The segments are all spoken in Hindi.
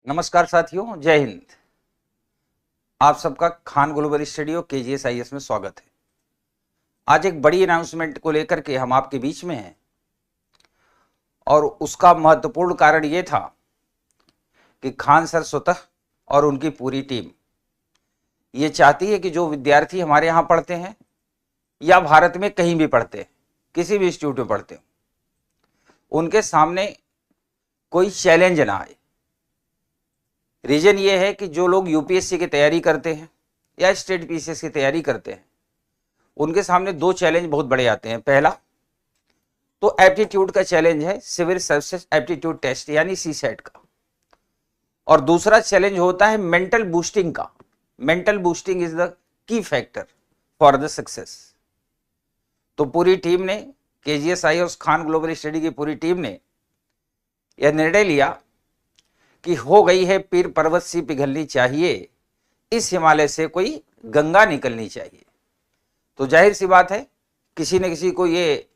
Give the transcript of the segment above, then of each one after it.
नमस्कार साथियों, जय हिंद। आप सबका खान ग्लोबल स्टडी और KGS-IAS में स्वागत है। आज एक बड़ी अनाउंसमेंट को लेकर के हम आपके बीच में हैं और उसका महत्वपूर्ण कारण ये था कि खान सर स्वतः और उनकी पूरी टीम ये चाहती है कि जो विद्यार्थी हमारे यहाँ पढ़ते हैं या भारत में कहीं भी पढ़ते हैं, किसी भी इंस्टीट्यूट में पढ़ते हैं, उनके सामने कोई चैलेंज ना आए। रीजन ये है कि जो लोग यूपीएससी की तैयारी करते हैं या स्टेट पीसीएस की तैयारी करते हैं, उनके सामने दो चैलेंज बहुत बड़े आते हैं। पहला तो एप्टीट्यूड का चैलेंज है, सिविल सर्विसेज एप्टीट्यूड टेस्ट यानी सीसेट का, और दूसरा चैलेंज होता है मेंटल बूस्टिंग का। Mental boosting is the key factor for the success. तो पूरी टीम ने, KGS-IAS खान ग्लोबल स्टडी की पूरी टीम ने यह निर्णय लिया कि हो गई है पीर पर्वत सी पिघलनी चाहिए, इस हिमालय से कोई गंगा निकलनी चाहिए। तो जाहिर सी बात है, किसी न किसी को ये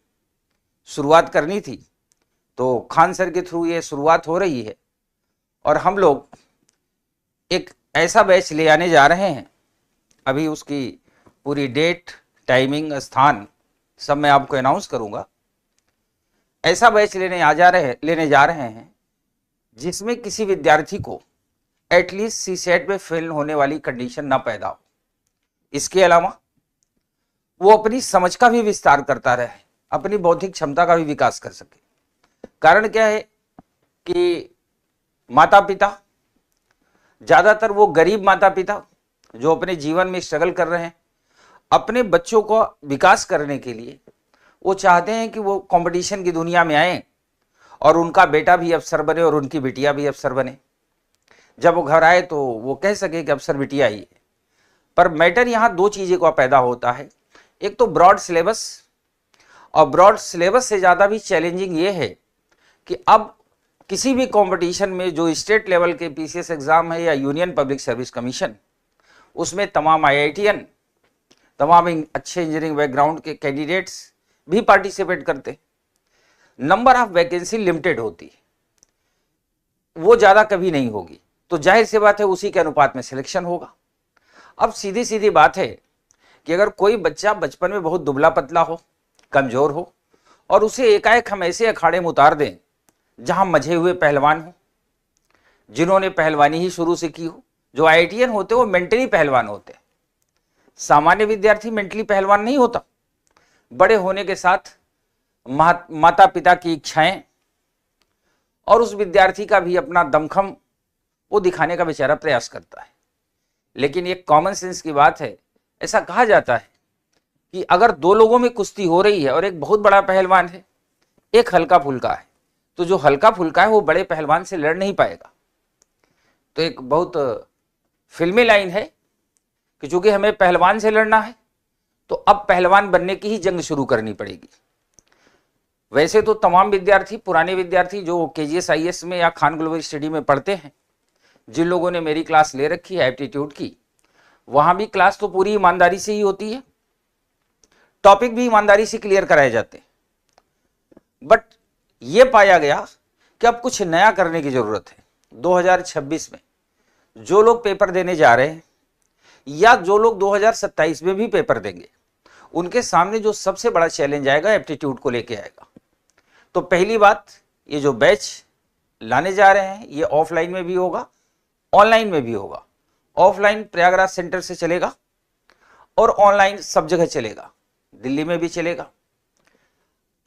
शुरुआत करनी थी, तो खान सर के थ्रू ये शुरुआत हो रही है और हम लोग एक ऐसा बैच ले आने जा रहे हैं। अभी उसकी पूरी डेट, टाइमिंग, स्थान सब मैं आपको अनाउंस करूंगा। ऐसा बैच लेने जा रहे हैं जिसमें किसी विद्यार्थी को एटलीस्ट सीसेट में फेल होने वाली कंडीशन ना पैदा हो। इसके अलावा वो अपनी समझ का भी विस्तार करता रहे, अपनी बौद्धिक क्षमता का भी विकास कर सके। कारण क्या है कि माता पिता, ज्यादातर वो गरीब माता पिता जो अपने जीवन में स्ट्रगल कर रहे हैं, अपने बच्चों को विकास करने के लिए वो चाहते हैं कि वो कंपटीशन की दुनिया में आए और उनका बेटा भी अफसर बने और उनकी बिटिया भी अफसर बने। जब वो घर आए तो वो कह सके कि अफसर बिटिया ही है। पर मैटर यहाँ दो चीजें का पैदा होता है। एक तो ब्रॉड सिलेबस, और ब्रॉड सिलेबस से ज्यादा भी चैलेंजिंग ये है कि अब किसी भी कंपटीशन में जो स्टेट लेवल के पीसीएस एग्जाम है या यूनियन पब्लिक सर्विस कमीशन, उसमें तमाम IITian, तमाम अच्छे इंजीनियरिंग बैकग्राउंड के कैंडिडेट्स भी पार्टिसिपेट करते हैं। नंबर ऑफ वैकेंसी लिमिटेड होती है, वो ज्यादा कभी नहीं होगी, तो जाहिर सी बात है उसी के अनुपात में सिलेक्शन होगा। अब सीधी सीधी बात है कि अगर कोई बच्चा बचपन में बहुत दुबला पतला हो, कमजोर हो, और उसे एकाएक हम ऐसे अखाड़े में उतार दें जहां मजे हुए पहलवान हो, जिन्होंने पहलवानी ही शुरू से की हो। जो IITian होते वो मेंटली पहलवान होते हैं, सामान्य विद्यार्थी मेंटली पहलवान नहीं होता। बड़े होने के साथ माता पिता की इच्छाएं और उस विद्यार्थी का भी अपना दमखम वो दिखाने का बेचारा प्रयास करता है। लेकिन एक कॉमन सेंस की बात है, ऐसा कहा जाता है कि अगर दो लोगों में कुश्ती हो रही है और एक बहुत बड़ा पहलवान है, एक हल्का फुल्का है, तो जो हल्का फुल्का है वो बड़े पहलवान से लड़ नहीं पाएगा। तो एक बहुत फिल्मी लाइन है कि चूंकि हमें पहलवान से लड़ना है तो अब पहलवान बनने की ही जंग शुरू करनी पड़ेगी। वैसे तो तमाम विद्यार्थी, पुराने विद्यार्थी जो KGS-IAS में या खान ग्लोबल स्टडी में पढ़ते हैं, जिन लोगों ने मेरी क्लास ले रखी है एप्टीट्यूड की, वहां भी क्लास तो पूरी ईमानदारी से ही होती है, टॉपिक भी ईमानदारी से क्लियर कराए जाते हैं। बट ये पाया गया कि अब कुछ नया करने की जरूरत है। 2026 में जो लोग पेपर देने जा रहे हैं या जो लोग 2027 में भी पेपर देंगे, उनके सामने जो सबसे बड़ा चैलेंज आएगा एप्टीट्यूड को लेके आएगा। तो पहली बात, ये जो बैच लाने जा रहे हैं ये ऑफलाइन में भी होगा, ऑनलाइन में भी होगा। ऑफलाइन प्रयागराज सेंटर से चलेगा और ऑनलाइन सब जगह चलेगा, दिल्ली में भी चलेगा।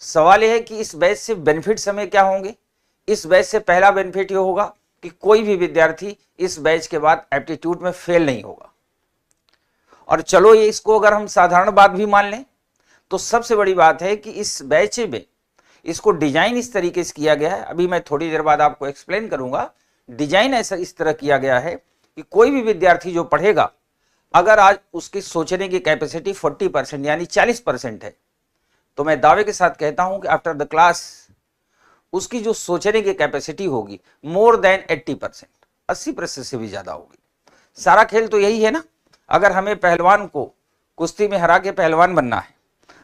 सवाल यह है कि इस बैच से बेनिफिट्स हमें क्या होंगे। इस बैच से पहला बेनिफिट ये होगा कि कोई भी विद्यार्थी इस बैच के बाद एप्टीट्यूड में फेल नहीं होगा। और चलो ये इसको अगर हम साधारण बात भी मान लें तो सबसे बड़ी बात है कि इस बैच में इसको डिजाइन इस तरीके से किया गया है, अभी मैं थोड़ी देर बाद आपको एक्सप्लेन करूंगा। डिजाइन ऐसा इस तरह किया गया है कि कोई भी विद्यार्थी जो पढ़ेगा, अगर आज उसकी सोचने की कैपेसिटी 40% यानी 40% है, तो मैं दावे के साथ कहता हूं कि आफ्टर द क्लास उसकी जो सोचने की कैपेसिटी होगी मोर देन 80%, 80% से भी ज्यादा होगी। सारा खेल तो यही है ना। अगर हमें पहलवान को कुश्ती में हरा के पहलवान बनना है,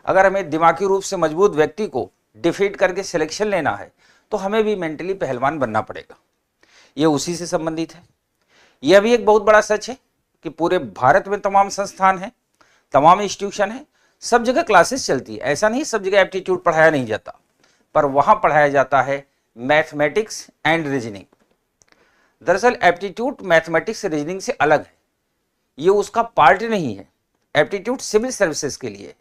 अगर हमें दिमागी रूप से मजबूत व्यक्ति को डिफीट करके सिलेक्शन लेना है, तो हमें भी मेंटली पहलवान बनना पड़ेगा। ये उसी से संबंधित है। यह भी एक बहुत बड़ा सच है कि पूरे भारत में तमाम संस्थान हैं, तमाम इंस्टीट्यूशन हैं, सब जगह क्लासेस चलती है। ऐसा नहीं सब जगह एप्टीट्यूड पढ़ाया नहीं जाता, पर वहां पढ़ाया जाता है मैथमेटिक्स एंड रीजनिंग। दरअसल एप्टीट्यूड मैथमेटिक्स रीजनिंग से अलग है, ये उसका पार्ट नहीं है। एप्टीट्यूड सिविल सर्विसेज के लिए है।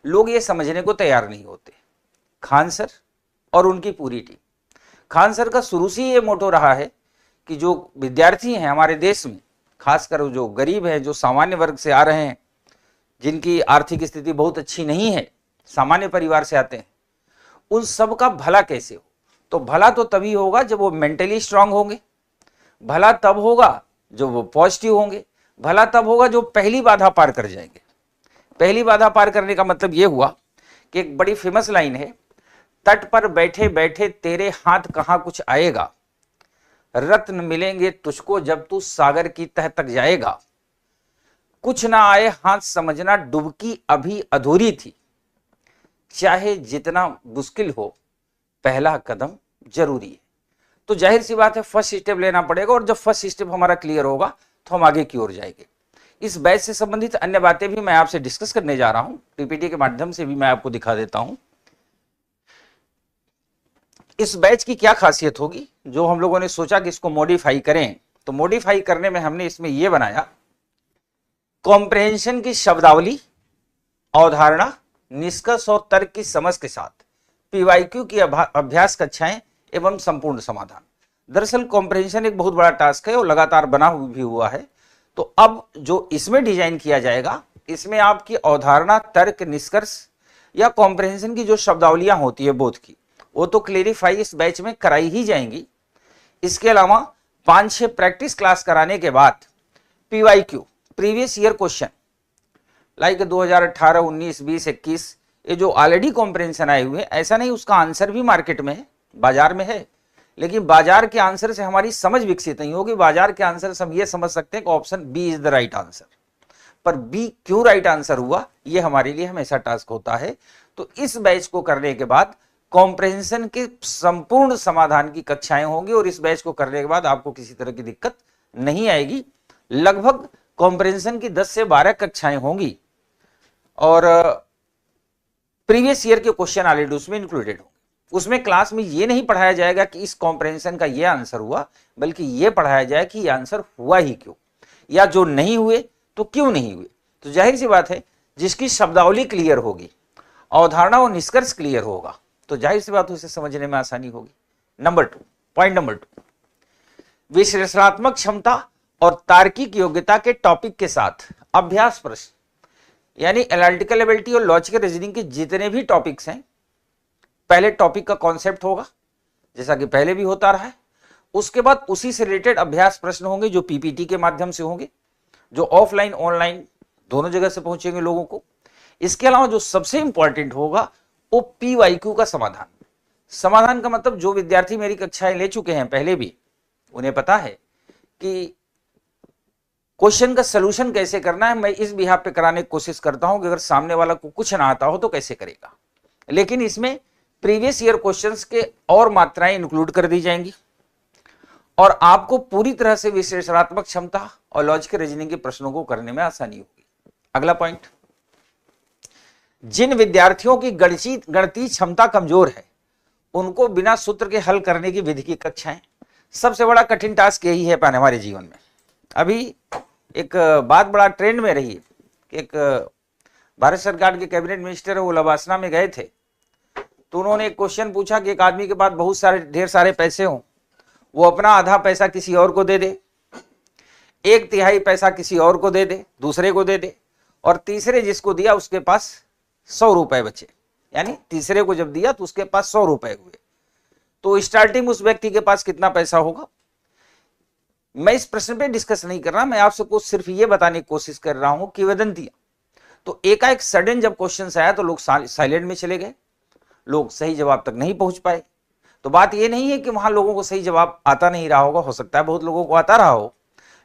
लोग ये समझने को तैयार नहीं होते। खान सर और उनकी पूरी टीम, खान सर का शुरू से ये मोटो रहा है कि जो विद्यार्थी हैं हमारे देश में, खासकर जो गरीब हैं, जो सामान्य वर्ग से आ रहे हैं, जिनकी आर्थिक स्थिति बहुत अच्छी नहीं है, सामान्य परिवार से आते हैं, उन सब का भला कैसे हो। तो भला तो तभी होगा जब वो मेंटली स्ट्रांग होंगे, भला तब होगा जो वो पॉजिटिव होंगे, भला तब होगा जो पहली बाधा पार कर जाएंगे। पहली बाधा पार करने का मतलब ये हुआ कि एक बड़ी फेमस लाइन है, तट पर बैठे बैठे तेरे हाथ कहां कुछ आएगा, रत्न मिलेंगे तुझको जब तू सागर की तह तक जाएगा, कुछ ना आए हाथ समझना डुबकी अभी अधूरी थी, चाहे जितना मुश्किल हो पहला कदम जरूरी है। तो जाहिर सी बात है फर्स्ट स्टेप लेना पड़ेगा, और जब फर्स्ट स्टेप हमारा क्लियर होगा तो हम आगे की ओर जाएंगे। इस बैच से संबंधित अन्य बातें भी मैं आपसे डिस्कस करने जा रहा हूं, पीपीटी के माध्यम से भी मैं आपको दिखा देता हूं। इस बैच की क्या खासियत होगी, जो हम लोगों ने सोचा कि इसको मॉडिफाई करें, तो मॉडिफाई करने में हमने इसमें यह बनाया, कॉम्प्रहेंशन की शब्दावली, अवधारणा, निष्कर्ष और तर्क की समझ के साथ पीवाईक्यू की अभ्यास कक्षाएं एवं संपूर्ण समाधान। दरअसल कॉम्प्रहेंशन एक बहुत बड़ा टास्क है और लगातार बना भी हुआ है। तो अब जो इसमें डिजाइन किया जाएगा, इसमें आपकी अवधारणा, तर्क, निष्कर्ष या कॉम्प्रहेंशन की जो शब्दावलियां होती है बोध की, वो तो क्लेरिफाई इस बैच में कराई ही जाएंगी। इसके अलावा 5-6 प्रैक्टिस क्लास कराने के बाद PYQ, previous year question, like 2018, 19, 20, 21, ये जो ऑलरेडी कॉम्प्रहेंशन आए हुए हैं, ऐसा नहीं उसका आंसर भी मार्केट में है, बाजार में है, लेकिन बाजार के आंसर से हमारी समझ विकसित नहीं होगी। बाजार के आंसर से हम ये समझ सकते हैं कि option B is the right answer, पर बी क्यों राइट आंसर हुआ, ये हमारे लिए हमेशा टास्क होता है। तो इस बैच को करने के बाद कॉम्प्रहेंशन के संपूर्ण समाधान की कक्षाएं होंगी, और इस बैच को करने के बाद आपको किसी तरह की दिक्कत नहीं आएगी। लगभग कॉम्प्रहेंशन की 10 से 12 कक्षाएं होंगी, और प्रीवियस ईयर के क्वेश्चन ऑलरेडी उसमें इंक्लूडेड होंगे। उसमें क्लास में ये नहीं पढ़ाया जाएगा कि इस कॉम्प्रहेंशन का ये आंसर हुआ, बल्कि ये पढ़ाया जाए कि ये आंसर हुआ ही क्यों, या जो नहीं हुए तो क्यों नहीं हुए। तो जाहिर सी बात है, जिसकी शब्दावली क्लियर होगी, अवधारणा और निष्कर्ष क्लियर होगा, तो जाहिर सी बात उसे समझने में आसानी होगी। नंबर 2, पॉइंट नंबर 2, विश्लेषणात्मक क्षमता और तार्किक योग्यता के टॉपिक के साथ अभ्यास प्रश्न, यानी एनालिटिकल एबिलिटी और लॉजिकल रीजनिंग के जितने भी टॉपिक्स हैं, पहले टॉपिक का कॉन्सेप्ट होगा, जैसा कि पहले भी होता रहा है। उसके बाद उसी से रिलेटेड अभ्यास प्रश्न होंगे, जो पीपीटी के माध्यम से होंगे, जो ऑफलाइन ऑनलाइन दोनों जगह से पहुंचेंगे लोगों को। इसके अलावा जो सबसे इंपॉर्टेंट होगा वो पीवाईक्यू का समाधान। समाधान का मतलब जो विद्यार्थी मेरी कक्षाएं ले चुके हैं पहले भी, उन्हें पता है कि क्वेश्चन का सलूशन कैसे करना है। मैं इस बिहाफ पे कराने की कोशिश करता हूं कि अगर सामने वाला को कुछ ना आता हो तो कैसे करेगा, लेकिन इसमें प्रीवियस ईयर क्वेश्चंस के और मात्राएं इंक्लूड कर दी जाएंगी, और आपको पूरी तरह से विश्लेषणात्मक क्षमता और लॉजिकल रीजनिंग के प्रश्नों को करने में आसानी होगी। अगला पॉइंट, जिन विद्यार्थियों की गणितीय क्षमता कमजोर है, उनको बिना सूत्र के हल करने की विधि की कक्षाएं। सबसे बड़ा कठिन टास्क यही है हमारे जीवन में। अभी एक बात बड़ा ट्रेंड में रही है कि एक भारत सरकार के कैबिनेट मिनिस्टर है, वो लवासना में गए थे, तो उन्होंने एक क्वेश्चन पूछा कि एक आदमी के पास बहुत सारे ढेर सारे पैसे हों, वो अपना आधा पैसा किसी और को दे दे, 1/3 पैसा किसी और को दे दे, दूसरे को दे दे, और तीसरे जिसको दिया उसके पास 100 रुपए बचे, यानी तीसरे को जब दिया तो उसके पास 100 रुपए हुए, तो स्टार्टिंग उस व्यक्ति के पास कितना पैसा होगा। मैं इस प्रश्न पे डिस्कस नहीं कर रहा, मैं आपसे कुछ सिर्फ ये बताने की कोशिश कर रहा हूं कि किंवदंतियां। तो एकाएक सडन जब क्वेश्चन आया तो लोग साइलेंट में चले गए, लोग सही जवाब तक नहीं पहुंच पाए। तो बात ये नहीं है कि वहां लोगों को सही जवाब आता नहीं रहा होगा, हो सकता है बहुत लोगों को आता रहा हो,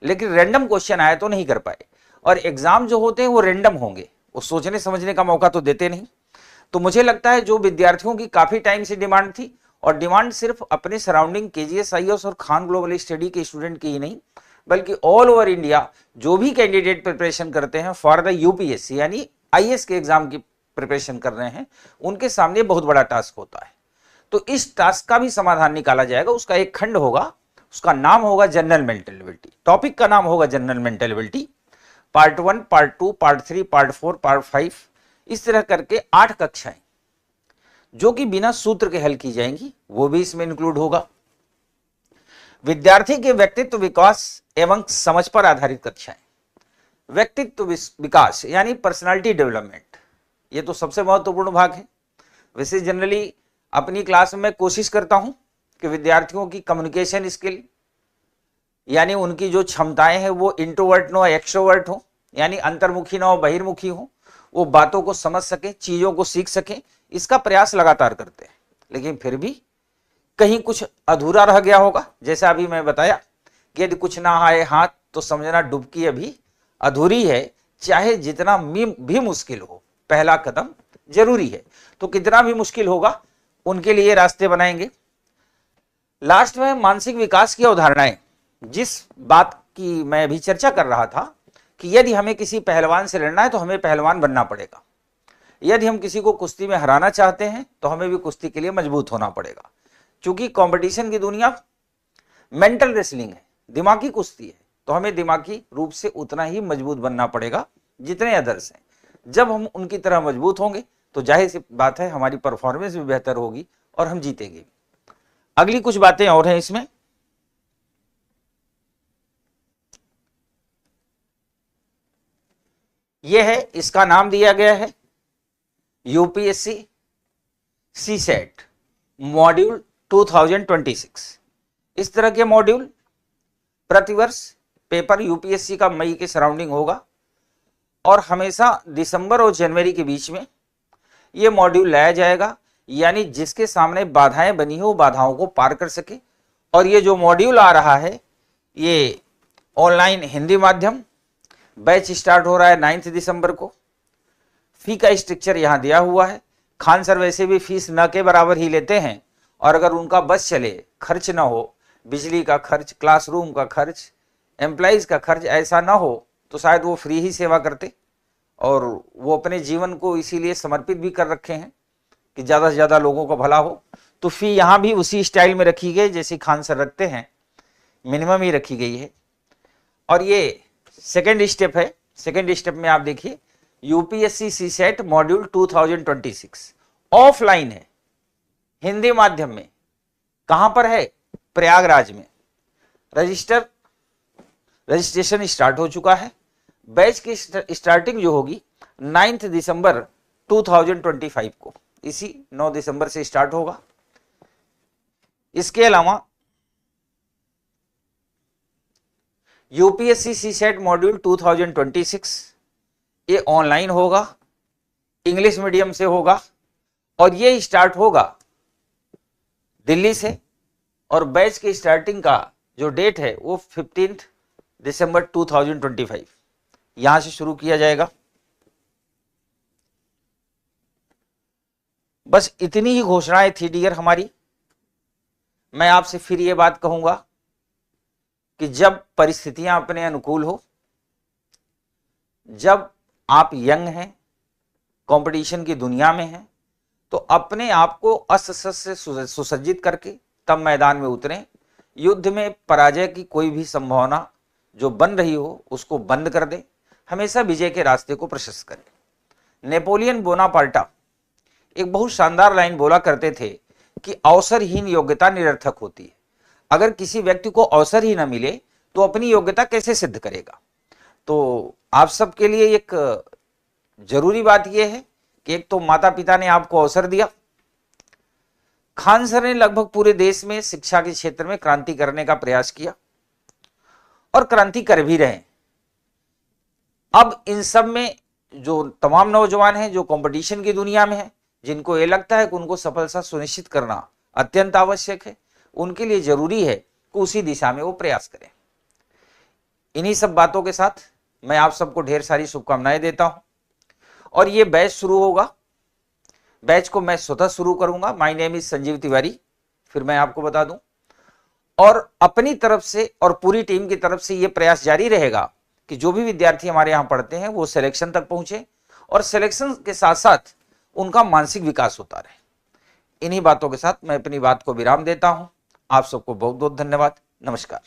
लेकिन रैंडम क्वेश्चन आया तो नहीं कर पाए। और एग्जाम जो होते हैं वो रैंडम होंगे, वो सोचने समझने का मौका तो देते नहीं। तो मुझे लगता है जो विद्यार्थियों की काफी टाइम से डिमांड थी और डिमांड सिर्फ अपने सराउंडिंग केजीएसआईएस और खान ग्लोबल स्टडी के स्टूडेंट की ही नहीं, बल्कि ऑल ओवर इंडिया जो भी कैंडिडेट प्रिपरेशन करते हैं फॉर द यूपीएससी यानी आईएएस के एग्जाम की प्रिपरेशन कर रहे हैं, उनके सामने बहुत बड़ा टास्क होता है। तो इस टास्क का भी समाधान निकाला जाएगा। उसका एक खंड होगा, उसका नाम होगा जनरल मेंटल एबिलिटी। टॉपिक का नाम होगा general mental ability. Part 1, part 2, part 3, part 4, part 5, इस तरह करके 8 कक्षाएं जो कि बिना सूत्र के हल की जाएंगी, वो भी इसमें इंक्लूड होगा। विद्यार्थी के व्यक्तित्व विकास एवं समझ पर आधारित कक्षाएं। व्यक्तित्व विकास यानी पर्सनालिटी डेवलपमेंट, ये तो सबसे महत्वपूर्ण भाग है। वैसे जनरली अपनी क्लास में कोशिश करता हूं कि विद्यार्थियों की कम्युनिकेशन स्किल यानी उनकी जो क्षमताएं हैं वो इंट्रोवर्ट न हो एक्सट्रोवर्ट हो, यानी अंतर्मुखी ना हो बहिर्मुखी हो, वो बातों को समझ सके, चीजों को सीख सके, इसका प्रयास लगातार करते हैं। लेकिन फिर भी कहीं कुछ अधूरा रह गया होगा। जैसा अभी मैं बताया कि यदि कुछ ना आए हाथ तो समझना डुबकी अभी अधूरी है। चाहे जितना भी मुश्किल हो, पहला कदम जरूरी है। तो कितना भी मुश्किल होगा उनके लिए रास्ते बनाएंगे। लास्ट में मानसिक विकास की अवधारणाएं, जिस बात की मैं अभी चर्चा कर रहा था कि यदि हमें किसी पहलवान से लड़ना है तो हमें पहलवान बनना पड़ेगा। यदि हम किसी को कुश्ती में हराना चाहते हैं तो हमें भी कुश्ती के लिए मजबूत होना पड़ेगा। क्योंकि कंपटीशन की दुनिया मेंटल रेसलिंग है, दिमागी कुश्ती है, तो हमें दिमागी रूप से उतना ही मजबूत बनना पड़ेगा जितने अदर्स हैं। जब हम उनकी तरह मजबूत होंगे तो जाहिर सी बात है हमारी परफॉर्मेंस भी बेहतर होगी और हम जीतेंगे। अगली कुछ बातें और हैं इसमें। यह है, इसका नाम दिया गया है यूपीएससी सीसेट मॉड्यूल 2026। इस तरह के मॉड्यूल प्रतिवर्ष पेपर यूपीएससी का मई के सराउंडिंग होगा और हमेशा दिसंबर और जनवरी के बीच में यह मॉड्यूल लाया जाएगा, यानी जिसके सामने बाधाएं बनी हो बाधाओं को पार कर सके। और ये जो मॉड्यूल आ रहा है ये ऑनलाइन हिंदी माध्यम, बैच स्टार्ट हो रहा है 9 दिसंबर को। फी का स्ट्रक्चर यहाँ दिया हुआ है। खान सर वैसे भी फीस न के बराबर ही लेते हैं और अगर उनका बस चले, खर्च ना हो, बिजली का खर्च, क्लासरूम का खर्च, एम्प्लॉइज का खर्च ऐसा ना हो तो शायद वो फ्री ही सेवा करते। और वो अपने जीवन को इसीलिए समर्पित भी कर रखे हैं कि ज़्यादा से ज़्यादा लोगों का भला हो। तो फी यहाँ भी उसी स्टाइल में रखी गई जैसे खान सर रखते हैं, मिनिमम ही रखी गई है। और ये सेकेंड स्टेप है। सेकेंड स्टेप में आप देखिए यूपीएससी सीसेट मॉड्यूल 2026 ऑफलाइन है, हिंदी माध्यम में। कहां पर है? प्रयागराज में। रजिस्ट्रेशन स्टार्ट हो चुका है। बैच की स्टार्टिंग जो होगी 9 दिसंबर 2025 को, इसी 9 दिसंबर से स्टार्ट होगा। इसके अलावा यूपीएससी सीसेट मॉड्यूल 2026 ये ऑनलाइन होगा, इंग्लिश मीडियम से होगा और ये स्टार्ट होगा दिल्ली से। और बैच की स्टार्टिंग का जो डेट है वो 15 दिसंबर 2025 यहां से शुरू किया जाएगा। बस इतनी ही घोषणाएं थी डियर हमारी। मैं आपसे फिर ये बात कहूंगा कि जब परिस्थितियां अपने अनुकूल हो, जब आप यंग हैं, कंपटीशन की दुनिया में हैं, तो अपने आप को अस्त्र शस्त्र से सुसज्जित करके तब मैदान में उतरें। युद्ध में पराजय की कोई भी संभावना जो बन रही हो उसको बंद कर दें। हमेशा विजय के रास्ते को प्रशस्त करें। नेपोलियन बोनापार्टा एक बहुत शानदार लाइन बोला करते थे कि अवसरहीन योग्यता निरर्थक होती है। अगर किसी व्यक्ति को अवसर ही ना मिले तो अपनी योग्यता कैसे सिद्ध करेगा? तो आप सबके लिए एक जरूरी बात यह है कि एक तो माता पिता ने आपको अवसर दिया। खान सर ने लगभग पूरे देश में शिक्षा के क्षेत्र में क्रांति करने का प्रयास किया और क्रांति कर भी रहे। अब इन सब में जो तमाम नौजवान हैं जो कंपटीशन की दुनिया में हैं, जिनको ये लगता है कि उनको सफलता सुनिश्चित करना अत्यंत आवश्यक है, उनके लिए जरूरी है कि उसी दिशा में वो प्रयास करें। इन्हीं सब बातों के साथ मैं आप सबको ढेर सारी शुभकामनाएं देता हूं और ये बैच शुरू होगा। बैच को मैं स्वतः शुरू करूंगा। My name is Sanjeev Tiwari. फिर मैं आपको बता दूं। और अपनी तरफ से और पूरी टीम की तरफ से यह प्रयास जारी रहेगा कि जो भी विद्यार्थी हमारे यहां पढ़ते हैं वो सिलेक्शन तक पहुंचे और सिलेक्शन के साथ साथ उनका मानसिक विकास होता रहे। इन्हीं बातों के साथ मैं अपनी बात को विराम देता हूं। आप सबको बहुत बहुत धन्यवाद। नमस्कार।